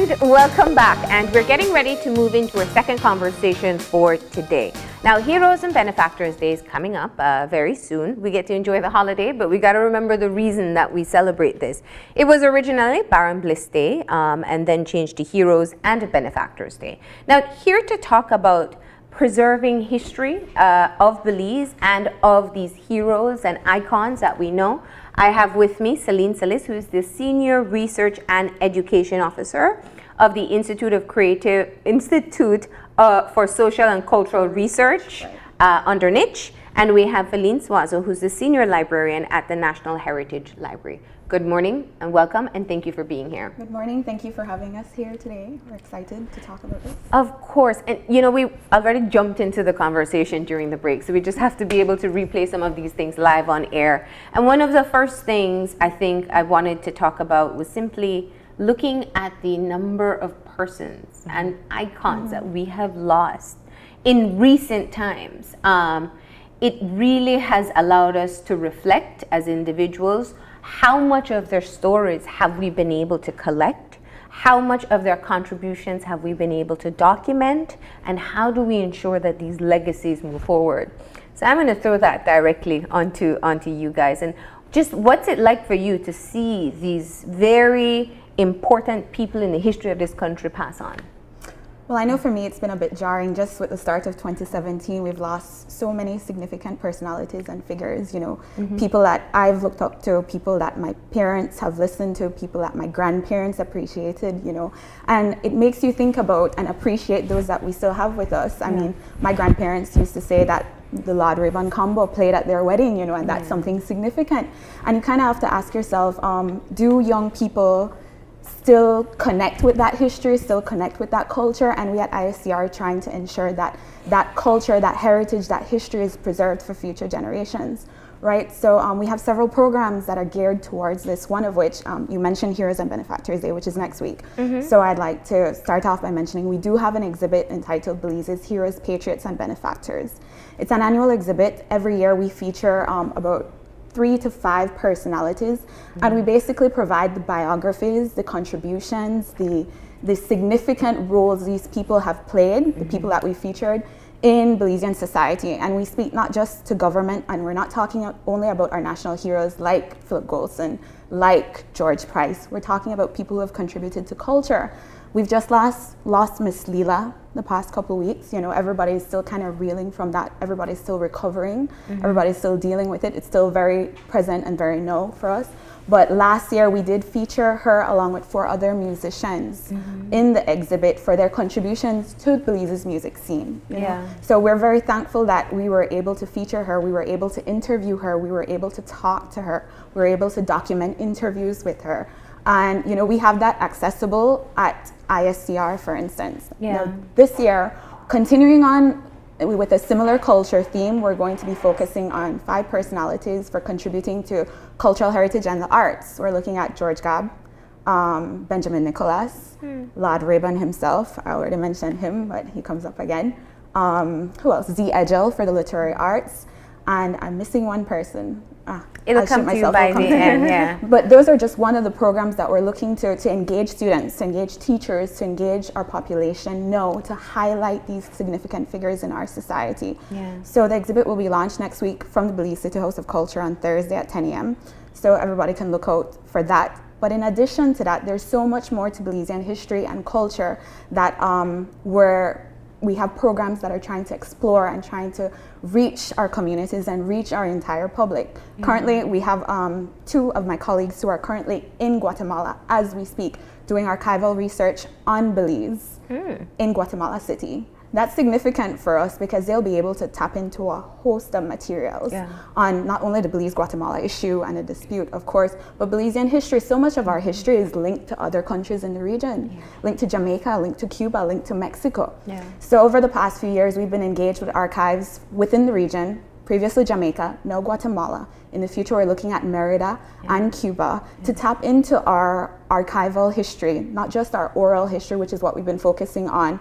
And welcome back, and we're getting ready to move into our second conversation for today. Now, Heroes and Benefactors Day is coming up very soon. We get to enjoy the holiday, but we got to remember the reason that we celebrate this. It was originally Baron Bliss Day, and then changed to Heroes and Benefactors Day. Now, here to talk about preserving history of Belize and of these heroes and icons that we know, I have with me Selene Solis, who is the Senior Research and Education Officer of the Institute for Social and Cultural Research under NICH. And we have Felene Swaso, who's the Senior Librarian at the National Heritage Library. Good morning and welcome, and thank you for being here. Good morning. Thank you for having us here today. We're excited to talk about this. Of course. And you know, we already jumped into the conversation during the break, so we just have to be able to replay some of these things live on air. And one of the first things I think I wanted to talk about was simply looking at the number of persons and icons that we have lost in recent times. It really has allowed us to reflect as individuals. How much of their stories have we been able to collect? How much of their contributions have we been able to document? And how do we ensure that these legacies move forward? So I'm going to throw that directly onto you guys. And just what's it like for you to see these very important people in the history of this country pass on? Well, I know for me it's been a bit jarring. Just with the start of 2017, we've lost so many significant personalities and figures, you know, people that I've looked up to, people that my parents have listened to, people that my grandparents appreciated, you know, and it makes you think about and appreciate those that we still have with us. I mean, my grandparents used to say that the Lord Ribbon combo played at their wedding, you know, and that's something significant. And you kind of have to ask yourself, do young people still connect with that history, still connect with that culture? And we at ISCR are trying to ensure that that culture, that heritage, that history is preserved for future generations, right? So we have several programs that are geared towards this, one of which you mentioned Heroes and Benefactors Day, which is next week. So I'd like to start off by mentioning we do have an exhibit entitled Belize's Heroes, Patriots, and Benefactors. It's an annual exhibit. Every year we feature about 3 to 5 personalities, and we basically provide the biographies, the contributions, the significant roles these people have played, the people that we featured in Belizean society. And we speak not just to government, and we're not talking only about our national heroes like Philip Golson, like George Price. We're talking about people who have contributed to culture. We've just lost Miss Leela the past couple of weeks. You know, everybody's still kind of reeling from that. Everybody's still recovering. Everybody's still dealing with it. It's still very present and very new for us. But last year we did feature her along with 4 other musicians in the exhibit for their contributions to Belize's music scene. You know? So we're very thankful that we were able to feature her. We were able to interview her. We were able to talk to her. We were able to document interviews with her. And, you know, we have that accessible at ISCR, for instance. Now, this year, continuing on with a similar culture theme, we're going to be focusing on 5 personalities for contributing to cultural heritage and the arts. We're looking at George Gabb, Benjamin Nicholas, Lord Rayburn himself. I already mentioned him, but he comes up again. Who else? Z. Edgell for the literary arts. And I'm missing one person. It'll come to you by the end, But those are just one of the programs that we're looking to engage students, to engage teachers, to engage our population, to highlight these significant figures in our society. So the exhibit will be launched next week from the Belize City House of Culture on Thursday at 10 a.m. So everybody can look out for that. But in addition to that, there's so much more to Belizean history and culture that we have programs that are trying to explore and trying to reach our communities and reach our entire public. Currently, we have 2 of my colleagues who are currently in Guatemala as we speak, doing archival research on Belize in Guatemala City. That's significant for us because they'll be able to tap into a host of materials on not only the Belize-Guatemala issue and a dispute, of course, but Belizean history. So much of our history is linked to other countries in the region, linked to Jamaica, linked to Cuba, linked to Mexico. So over the past few years, we've been engaged with archives within the region, previously Jamaica, now Guatemala. In the future, we're looking at Merida and Cuba to tap into our archival history, not just our oral history, which is what we've been focusing on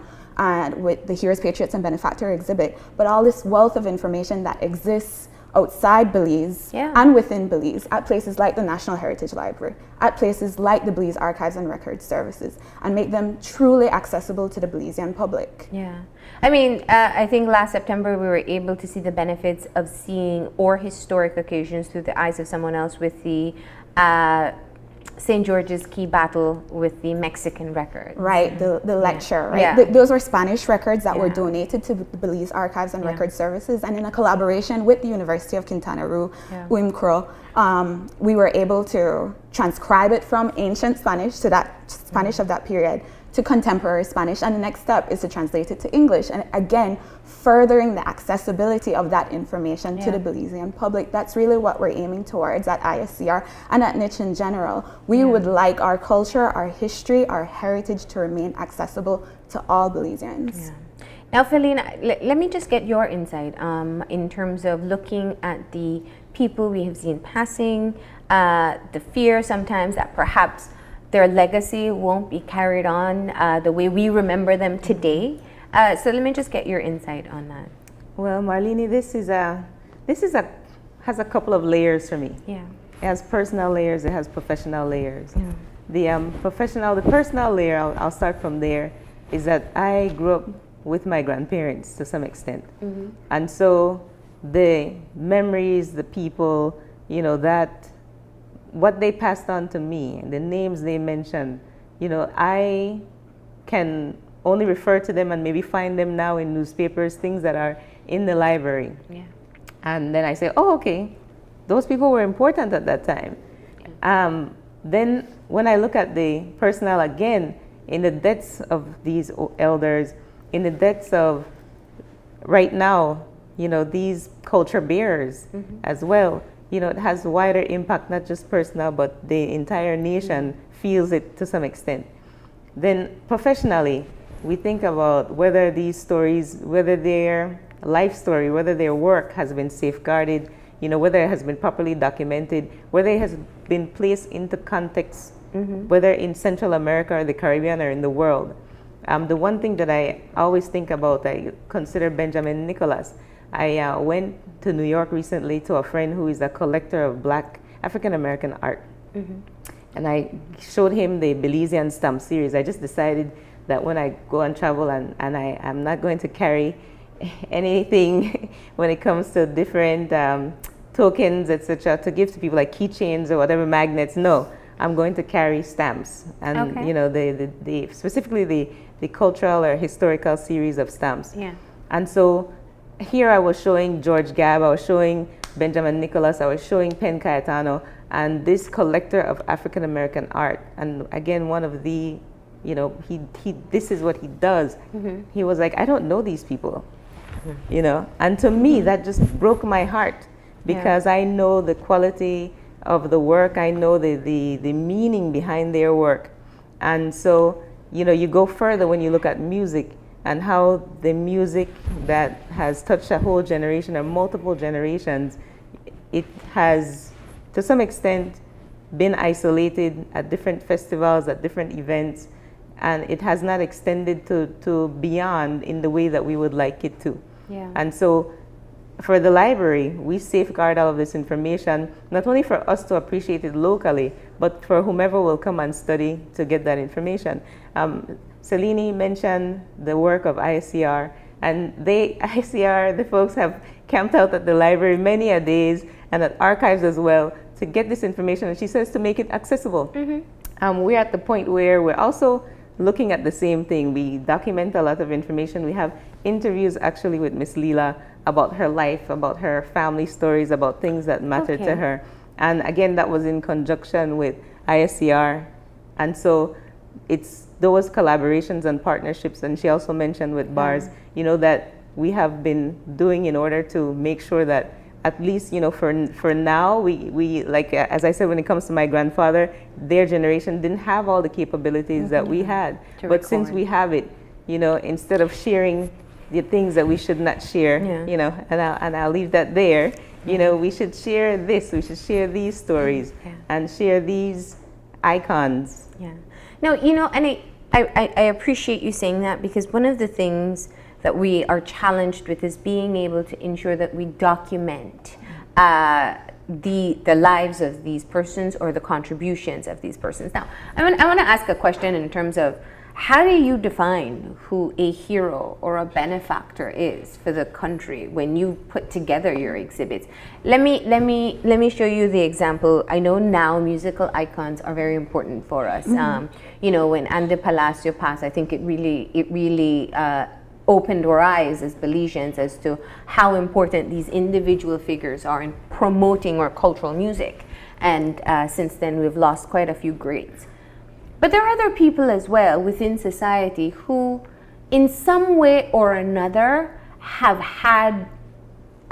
with the Heroes, Patriots, and Benefactor exhibit, but all this wealth of information that exists outside Belize Yeah. and within Belize at places like the National Heritage Library, at places like the Belize Archives and Records Services, and make them truly accessible to the Belizean public. Yeah. I mean, I think last September we were able to see the benefits of seeing or historic occasions through the eyes of someone else with the St. George's Key battle with the Mexican records. Right, the lecture, right? Yeah. Those were Spanish records that were Yeah. donated to the Belize Archives and Yeah. Records Services, and in a collaboration with the University of Quintana Roo, Yeah. UMCRO, we were able to transcribe it from ancient Spanish to that Spanish of that period to contemporary Spanish, and the next step is to translate it to English, and again, furthering the accessibility of that information to the Belizean public. That's really what we're aiming towards at ISCR and at Niche in general. We would like our culture, our history, our heritage to remain accessible to all Belizeans. Yeah. Now, Felene, let me just get your insight in terms of looking at the people we have seen passing, the fear sometimes that perhaps their legacy won't be carried on the way we remember them today. So let me just get your insight on that. Well, Marlene, this has a couple of layers for me. Yeah. It has personal layers, it has professional layers. Yeah. The personal layer, I'll start from there, is that I grew up with my grandparents to some extent. And so the memories, the people, you know, that what they passed on to me, the names they mentioned, you know, I can only refer to them and maybe find them now in newspapers, things that are in the library. Yeah. And then I say, oh, okay, those people were important at that time. Then when I look at the personnel again, in the deaths of these elders, in the deaths of right now, you know, these culture bearers as well, you know, it has wider impact, not just personnel, but the entire nation feels it to some extent. Then professionally, we think about whether these stories, whether their life story, whether their work has been safeguarded, you know, whether it has been properly documented, whether it has been placed into context, whether in Central America or the Caribbean or in the world. The one thing that I always think about, I consider Benjamin Nicholas. I went to New York recently to a friend who is a collector of Black African-American art. And I showed him the Belizean stamp series. I just decided that when I go and travel and I am not going to carry anything when it comes to different tokens, etc., to give to people like keychains or whatever, magnets. No, I'm going to carry stamps, and you know, the specifically the cultural or historical series of stamps. Yeah. And so here I was showing George Gabb, I was showing Benjamin Nicholas, I was showing Pen Cayetano, and this collector of African American art. And again, one of the, you know, he this is what he does. He was like, I don't know these people, you know. And to me, that just broke my heart, because I know the quality of the work, I know the meaning behind their work. And so, you know, you go further when you look at music and how the music that has touched a whole generation or multiple generations, it has to some extent been isolated at different festivals, at different events, and it has not extended to beyond in the way that we would like it to. Yeah. And so for the library, we safeguard all of this information, not only for us to appreciate it locally, but for whomever will come and study to get that information. Selene mentioned the work of ISCR, and ISCR, the folks have camped out at the library many a days and at archives as well to get this information, and she says to make it accessible. We're at the point where we're also looking at the same thing. We document a lot of information. We have interviews actually with Miss Leela about her life, about her family stories, about things that matter to her. And again, that was in conjunction with ISCR. And so it's those collaborations and partnerships, and she also mentioned with bars, you know, that we have been doing in order to make sure that at least, you know, for now, we like, as I said, when it comes to my grandfather, their generation didn't have all the capabilities that we had. But since we have it, you know, instead of sharing the things that we should not share, you know, and I'll leave that there, you know, we should share this, we should share these stories and share these icons. Yeah. No, you know, and I appreciate you saying that, because one of the things that we are challenged with is being able to ensure that we document the lives of these persons or the contributions of these persons. Now, I want to ask a question in terms of, how do you define who a hero or a benefactor is for the country when you put together your exhibits? Let me show you the example. I know now musical icons are very important for us. You know, when Andy Palacio passed, I think it really opened our eyes as Belizeans as to how important these individual figures are in promoting our cultural music. And since then, we've lost quite a few greats. But there are other people as well within society who, in some way or another, have had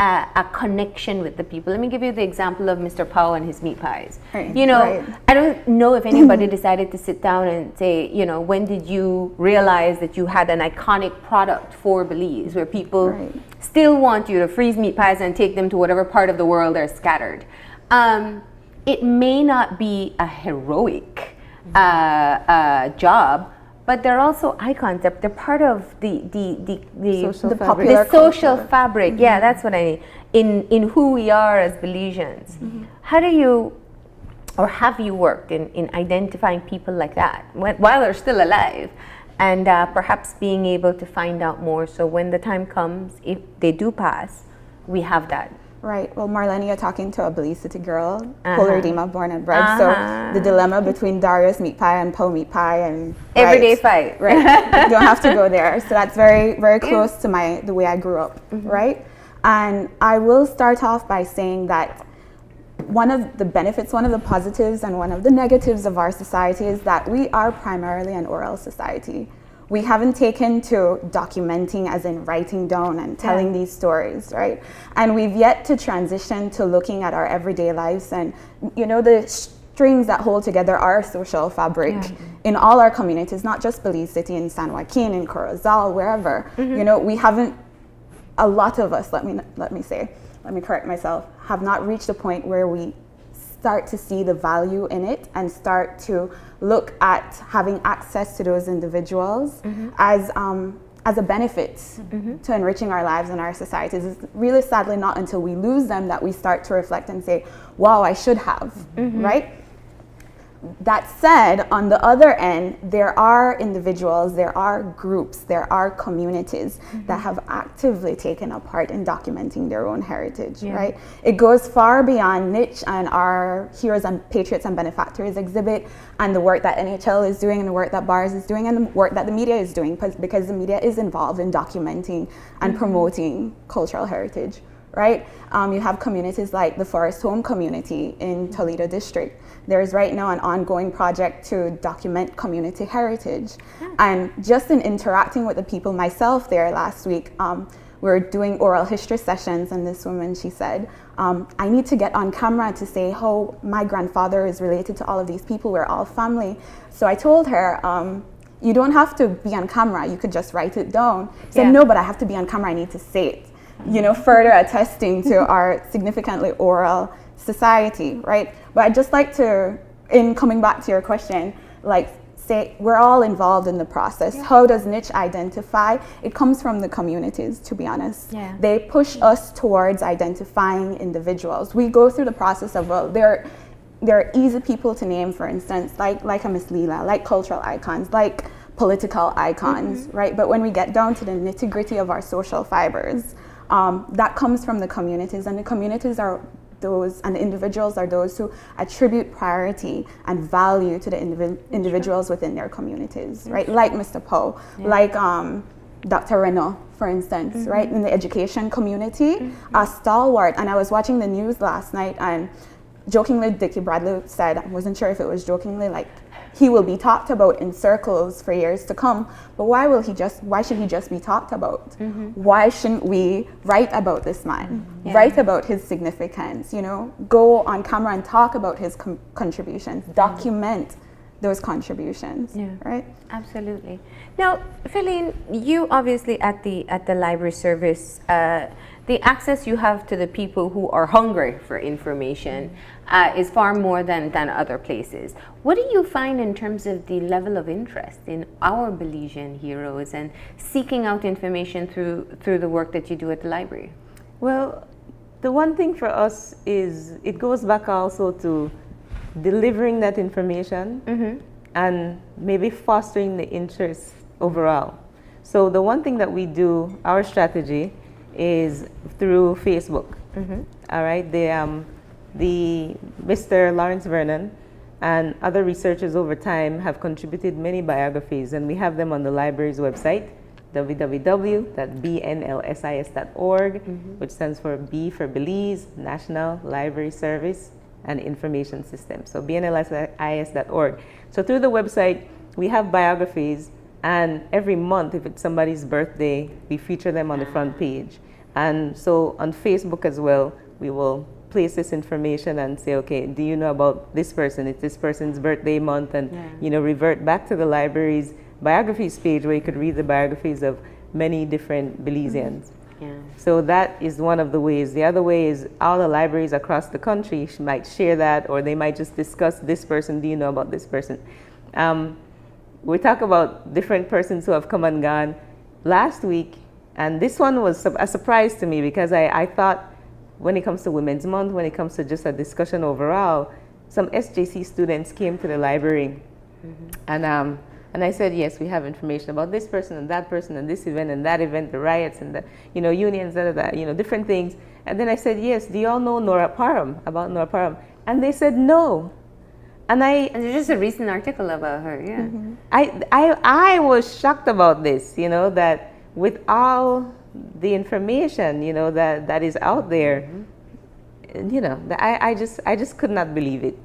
a connection with the people. Let me give you the example of Mr. Powell and his meat pies. Right. You know, Right. I don't know if anybody decided to sit down and say, you know, when did you realize that you had an iconic product for Belize, where people Right. still want you to freeze meat pies and take them to whatever part of the world they're scattered. It may not be a heroic job, but they're also icons. They're part of the Social the fabric. popular the social culture. fabric. Yeah, that's what I mean. In who we are as Belizeans. How do you, or have you worked in identifying people like that while they're still alive, and perhaps being able to find out more, so when the time comes, if they do pass, we have that. Right. Well, Marlene, you're talking to a Belize City girl, Polardima born and bred. So the dilemma between Darius meat pie and Poe meat pie and Everyday fight. Right. You don't have to go there. So that's very, very close to the way I grew up. Right. And I will start off by saying that one of the benefits, one of the positives, and one of the negatives of our society is that we are primarily an oral society. We haven't taken to documenting, as in writing down and telling these stories, right? And we've yet to transition to looking at our everyday lives and, you know, the strings that hold together our social fabric in all our communities, not just Belize City, in San Joaquin, in Corozal, wherever. You know, we haven't, a lot of us, let me correct myself, have not reached a point where we start to see the value in it and start to look at having access to those individuals as a benefit to enriching our lives and our societies. It's really sadly not until we lose them that we start to reflect and say, wow, I should have, right? That said, on the other end, there are individuals, there are groups, there are communities that have actively taken a part in documenting their own heritage, right? It goes far beyond niche and our Heroes and Patriots and Benefactors exhibit and the work that NHL is doing and the work that BARS is doing and the work that the media is doing, because the media is involved in documenting and promoting cultural heritage, right? You have communities like the Forest Home community in Toledo District. There's right now an ongoing project to document community heritage. And just in interacting with the people myself there last week, we were doing oral history sessions, and this woman, she said, I need to get on camera to say how my grandfather is related to all of these people. We're all family. So I told her, you don't have to be on camera. You could just write it down. She said, no, but I have to be on camera. I need to say it. You know, further attesting to our significantly oral society, right? But I'd just like to, in coming back to your question, like say we're all involved in the process. How does niche identify? It comes from the communities, to be honest. They push us towards identifying individuals. We go through the process of, well, there are easy people to name, for instance, like a Miss Leela, like cultural icons, like political icons, right? But when we get down to the nitty-gritty of our social fibers, that comes from the communities, and the communities are those, and the individuals are those who attribute priority and value to the individuals within their communities, right? Like Mr. Poe, like Dr. Renault, for instance, right? In the education community, a stalwart. And I was watching the news last night, and jokingly, Dickie Bradley said, I wasn't sure if it was jokingly, like, he will be talked about in circles for years to come, but why should he just be talked about? Why shouldn't we write about this man, write about his significance, you know, go on camera and talk about his contributions, document those contributions, right? Absolutely. Now, Felene, you obviously at the library service, the access you have to the people who are hungry for information is far more than other places. What do you find in terms of the level of interest in our Belizean heroes and seeking out information through the work that you do at the library? Well, The one thing for us is it goes back also to delivering that information and maybe fostering the interest overall. So the one thing that we do, our strategy, is through Facebook. All right, the Mr. Lawrence Vernon and other researchers over time have contributed many biographies, and we have them on the library's website, www.bnlsis.org, which stands for B for Belize, National Library Service and Information System. So bnlsis.org. So through the website, we have biographies, and every month, if it's somebody's birthday, we feature them on the front page. And so on Facebook as well, we will place this information and say, okay, do you know about this person? It's this person's birthday month, and revert back to the library's biographies page where you could read the biographies of many different Belizeans. So that is one of the ways. The other way is all the libraries across the country might share that, or they might just discuss this person. Do you know about this person? We talk about different persons who have come and gone last week, and this one was a surprise to me because I thought when it comes to Women's Month, when it comes to just a discussion overall, some SJC students came to the library and I said, yes, we have information about this person and this event and that event, the riots and the unions, different things. And then I said, yes, do you all know Nora Parham, about Nora Parham? And they said no. And there's just a recent article about her, I was shocked about this, that with all the information, that is out there, I just could not believe it.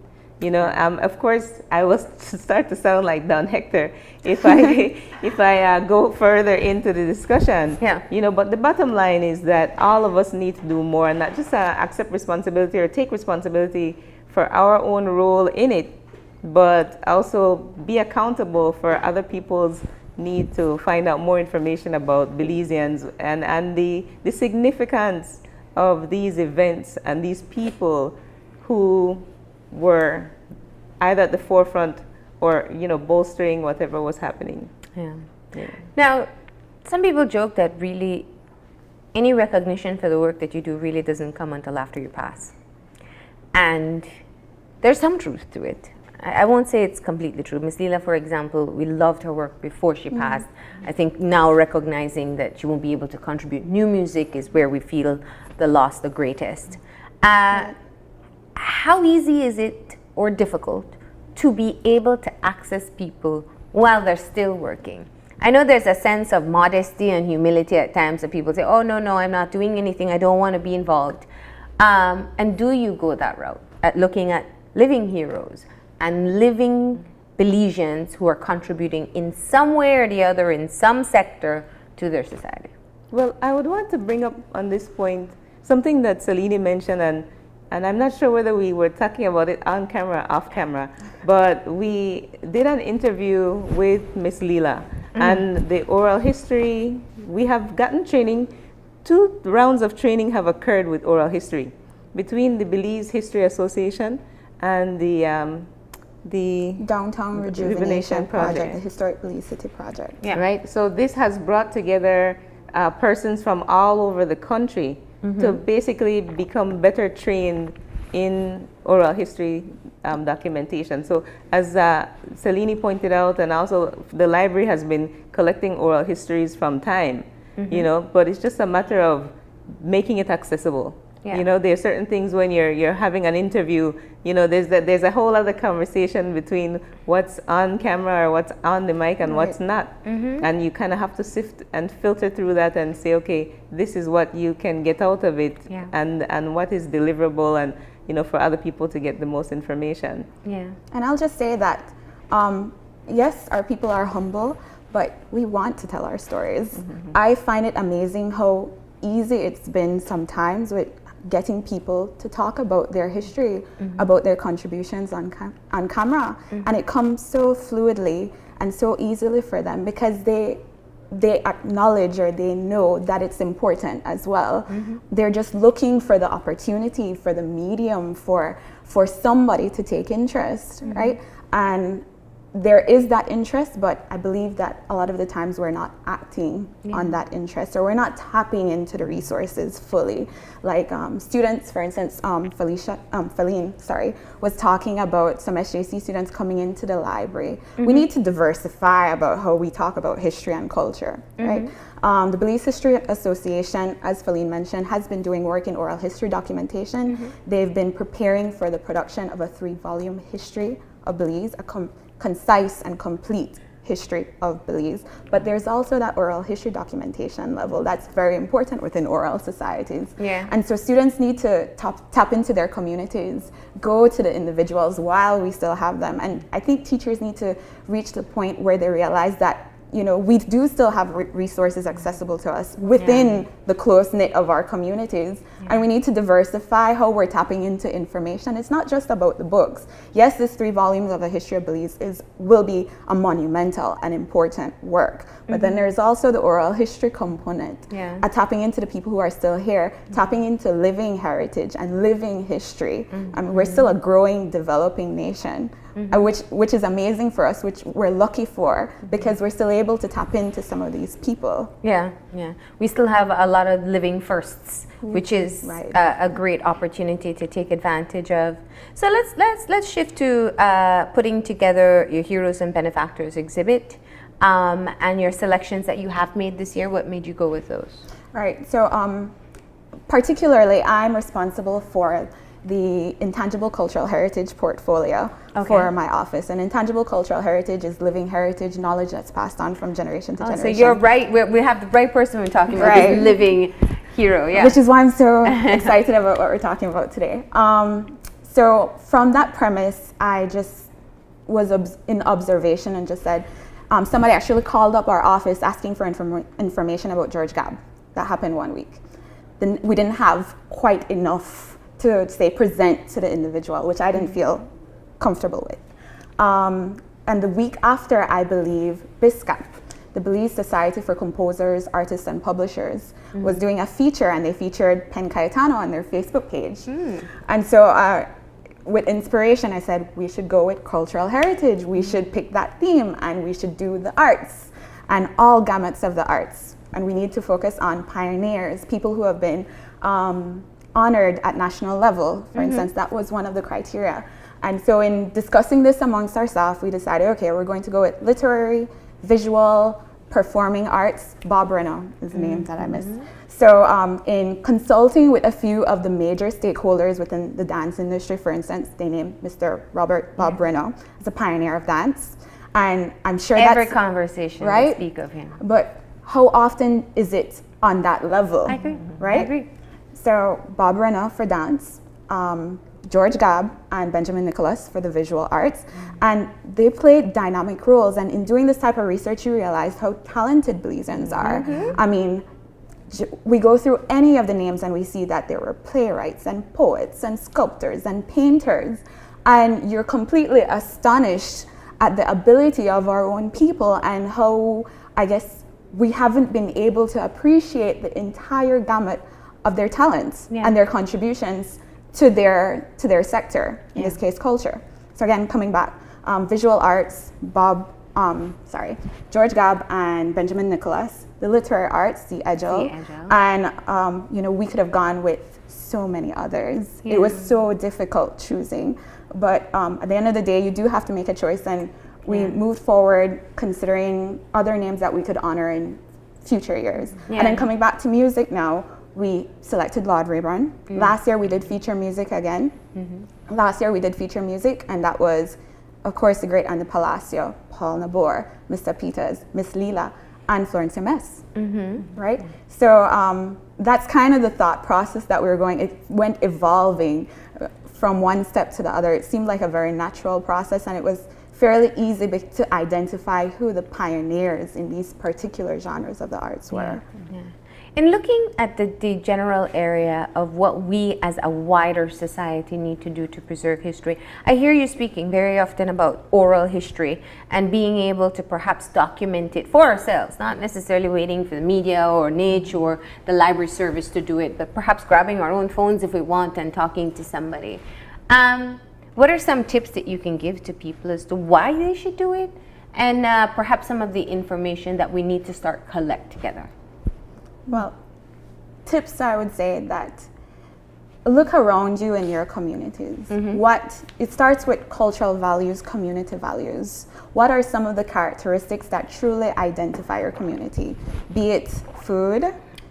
Of course, I will start to sound like Don Hector if I go further into the discussion. But the bottom line is that all of us need to do more, and not just accept responsibility or take responsibility for our own role in it, but also be accountable for other people's need to find out more information about Belizeans and the significance of these events and these people who were either at the forefront or bolstering whatever was happening. Now, some people joke that really any recognition for the work that you do really doesn't come until after you pass, and there's some truth to it. I won't say it's completely true. Miss Leela, for example, we loved her work before she passed. I think now recognizing that she won't be able to contribute new music is where we feel the loss the greatest. How easy is it or difficult to be able to access people while they're still working? I know there's a sense of modesty and humility at times that people say, oh, no, I'm not doing anything. I don't want to be involved. And do you go that route at looking at living heroes and living Belizeans who are contributing in some way or the other, in some sector, to their society? Well, I would want to bring up on this point something that Selene mentioned, and I'm not sure whether we were talking about it on camera or off camera, but we did an interview with Miss Leela and the oral history. We have gotten training. 2 rounds of training have occurred with oral history between the Belize History Association and the Downtown Rejuvenation Project, the Historic Belize City Project. Right. So this has brought together persons from all over the country to basically become better trained in oral history documentation. So as Selene pointed out, and also the library has been collecting oral histories from time, but it's just a matter of making it accessible. There are certain things when you're having an interview, there's a whole other conversation between what's on camera or what's on the mic and what's not. And you kind of have to sift and filter through that and say, okay, this is what you can get out of it and what is deliverable, and for other people to get the most information. And I'll just say that, yes, our people are humble, but we want to tell our stories. I find it amazing how easy it's been sometimes with getting people to talk about their history, about their contributions on camera, and it comes so fluidly and so easily for them because they acknowledge or they know that it's important as well. They're just looking for the opportunity, for the medium, for somebody to take interest, right? And there is that interest, but I believe that a lot of the times we're not acting on that interest, or we're not tapping into the resources fully. Like students, for instance, Felene, was talking about some SJC students coming into the library. We need to diversify about how we talk about history and culture, right? The Belize History Association, as Felene mentioned, has been doing work in oral history documentation. They've been preparing for the production of a 3-volume history of Belize, a concise and complete history of Belize. But there's also that oral history documentation level that's very important within oral societies. And so students need to tap into their communities, go to the individuals while we still have them. And I think teachers need to reach the point where they realize that, you know, we do still have resources accessible to us within the close knit of our communities, and we need to diversify how we're tapping into information. It's not just about the books. Yes, this 3 volumes of a history of Belize will be a monumental and important work, but then there's also the oral history component, tapping into the people who are still here, tapping into living heritage and living history. I mean, we're still a growing, developing nation. Which is amazing for us, which we're lucky for, because we're still able to tap into some of these people. We still have a lot of living firsts, which is a great opportunity to take advantage of. So let's shift to putting together your Heroes and Benefactors exhibit, and your selections that you have made this year. What made you go with those? Right. So particularly, I'm responsible for the Intangible Cultural Heritage portfolio for my office. And intangible cultural heritage is living heritage, knowledge that's passed on from generation to generation. So you're right, we have the right person we're talking about, this living hero, Which is why I'm so excited about what we're talking about today. So from that premise, I just was in observation and just said, somebody actually called up our office asking for information about George Gab. That happened one week. Then we didn't have quite enough to say present to the individual, which I didn't feel comfortable with. And the week after, I believe, BISCAP, the Belize Society for Composers, Artists and Publishers, was doing a feature, and they featured Pen Cayetano on their Facebook page. And so with inspiration, I said, we should go with cultural heritage. We should pick that theme, and we should do the arts and all gamuts of the arts. And we need to focus on pioneers, people who have been honored at national level, for instance. That was one of the criteria. And so in discussing this amongst ourselves, we decided, okay, we're going to go with literary, visual, performing arts. Bob Reno is the name that I missed. So in consulting with a few of the major stakeholders within the dance industry, for instance, they named Mr. Bob Reno as a pioneer of dance. And I'm sure every conversation will speak of him. But how often is it on that level? I agree. Right? I agree. So Bob Reno for dance, George Gab and Benjamin Nicholas for the visual arts, and they played dynamic roles. And in doing this type of research, you realize how talented Belizeans are. I mean, we go through any of the names and we see that there were playwrights and poets and sculptors and painters, and you're completely astonished at the ability of our own people and how, I guess, we haven't been able to appreciate the entire gamut of their talents and their contributions to their sector, in this case culture. So again, coming back, visual arts, George Gab and Benjamin Nicholas, the literary arts, the Edgel, and we could have gone with so many others. It was so difficult choosing, but at the end of the day, you do have to make a choice, and we moved forward considering other names that we could honor in future years. And then coming back to music now, we selected Lord Rayburn. Last year we did feature music again. Last year we did feature music, and that was, of course, the great Andy Palacio, Paul Nabor, Mr. Peters, Miss Leela, and Florence Mes. Right? So that's kind of the thought process that we were going. It went evolving from one step to the other. It seemed like a very natural process, and it was fairly easy to identify who the pioneers in these particular genres of the arts were. In looking at the general area of what we as a wider society need to do to preserve history, I hear you speaking very often about oral history and being able to perhaps document it for ourselves, not necessarily waiting for the media or niche or the library service to do it, but perhaps grabbing our own phones if we want and talking to somebody. What are some tips that you can give to people as to why they should do it, and perhaps some of the information that we need to start collect together? Well, tips, I would say that look around you in your communities. It starts with cultural values, community values. What are some of the characteristics that truly identify your community? Be it food,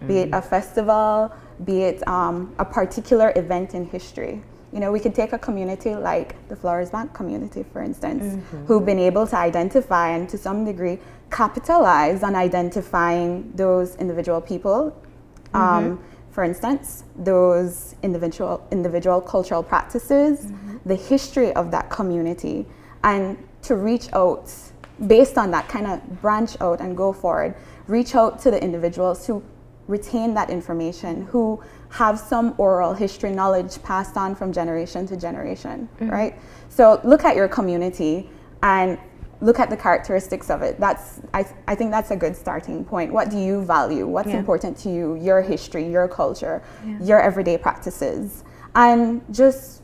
be it a festival, be it a particular event in history. You know, we could take a community like the Flores Bank community, for instance, who've been able to identify and to some degree capitalize on identifying those individual people. For instance, those individual cultural practices, the history of that community, and to reach out based on that, kind of branch out and go forward, reach out to the individuals who retain that information, who have some oral history knowledge passed on from generation to generation, right? So look at your community and look at the characteristics of it. I think that's a good starting point. What do you value? What's important to you? Your history, your culture, your everyday practices. And just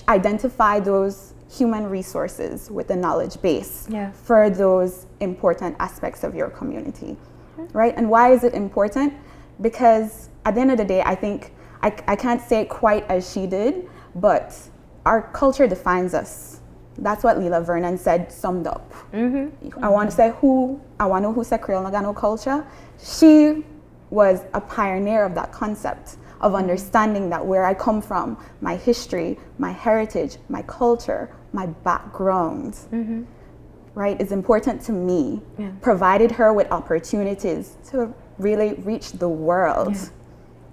identify those human resources with the knowledge base for those important aspects of your community, right? And why is it important? Because at the end of the day, I think, I can't say it quite as she did, but our culture defines us. That's what Lila Vernon said, summed up. I want to say who said Creole Nagano culture. She was a pioneer of that concept of understanding that where I come from, my history, my heritage, my culture, my background, right, is important to me. Provided her with opportunities to really reach the world,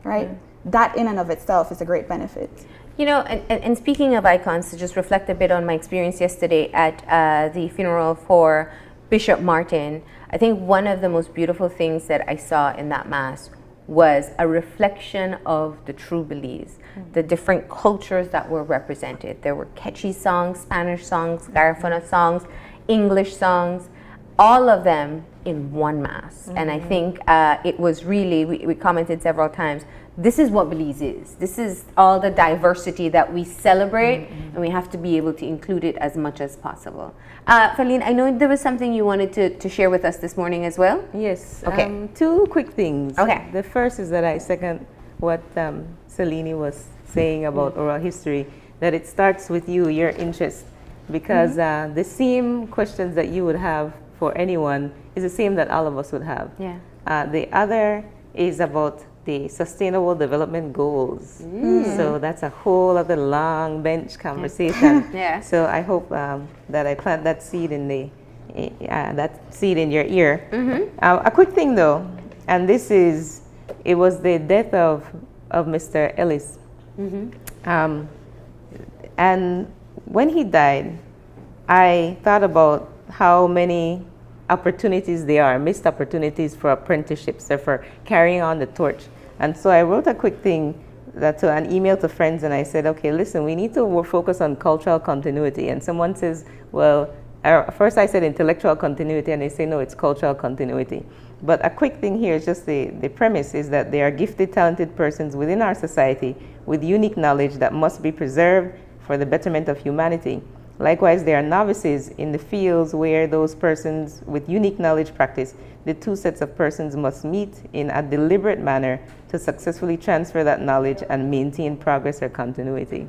right? That in and of itself is a great benefit. You know, and speaking of icons, to just reflect a bit on my experience yesterday at the funeral for Bishop Martin, I think one of the most beautiful things that I saw in that Mass was a reflection of the true Belize, the different cultures that were represented. There were Quechua songs, Spanish songs, Garifuna songs, English songs, all of them in one Mass. And I think it was really, we commented several times, this is what Belize is. This is all the diversity that we celebrate, and we have to be able to include it as much as possible. Felene, I know there was something you wanted to share with us this morning as well. Yes. Okay. Two quick things. Okay. The first is that I second what Selene was saying about oral history, that it starts with you, your interest, because the same questions that you would have for anyone is the same that all of us would have. The other is about the Sustainable Development Goals. So that's a whole other long bench conversation. So I hope that I plant that seed in your ear. A quick thing though, and it was the death of Mr. Ellis. And when he died, I thought about how many opportunities there are, missed opportunities for apprenticeships or for carrying on the torch. And so I wrote a quick thing to an email to friends, and I said, okay, listen, we need to focus on cultural continuity. And someone says, well, first I said intellectual continuity, and they say, no, it's cultural continuity. But a quick thing here is just the premise is that there are gifted, talented persons within our society with unique knowledge that must be preserved for the betterment of humanity. Likewise, there are novices in the fields where those persons with unique knowledge practice. The two sets of persons must meet in a deliberate manner to successfully transfer that knowledge and maintain progress or continuity.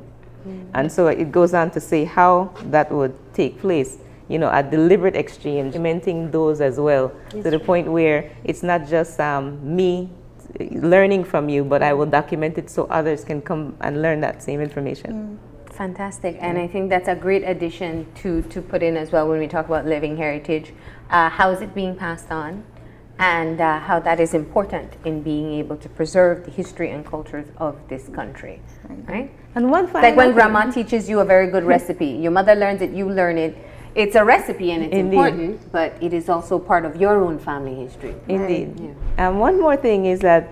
And so it goes on to say how that would take place, you know, a deliberate exchange, implementing those as well, to the point where it's not just me learning from you, but I will document it so others can come and learn that same information. Fantastic, and I think that's a great addition to put in as well when we talk about living heritage. How is it being passed on, and how that is important in being able to preserve the history and cultures of this country, right? And one final like when grandma teaches you a very good recipe, your mother learns it, you learn it. It's a recipe and it's important, but it is also part of your own family history. Indeed. Right? And one more thing is that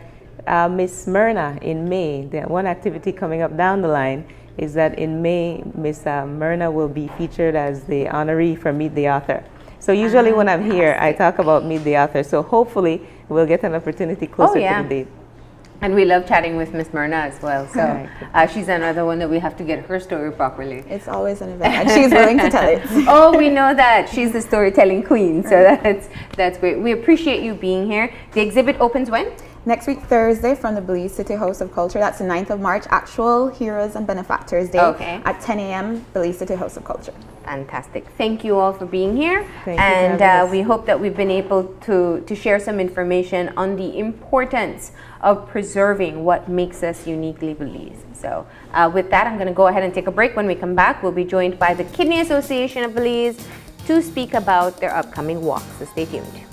Miss Myrna in May, the one activity coming up down the line, is that in May, Miss Myrna will be featured as the honoree for Meet the Author. So usually when I'm here, I talk about Meet the Author. So hopefully we'll get an opportunity closer to the date. And we love chatting with Miss Myrna as well. So Right. she's another one that we have to get her story properly. It's always an event, and she's willing to tell it. Oh, we know that. She's the storytelling queen. So that's great. We appreciate you being here. The exhibit opens when? Next week, Thursday, from the Belize City House of Culture. That's the 9th of March, actual Heroes and Benefactors Day at 10 a.m., Belize City House of Culture. Fantastic. Thank you all for being here. Thank you for having us. We hope that we've been able to share some information on the importance of preserving what makes us uniquely Belize. So with that, I'm going to go ahead and take a break. When we come back, we'll be joined by the Kidney Association of Belize to speak about their upcoming walk. So stay tuned.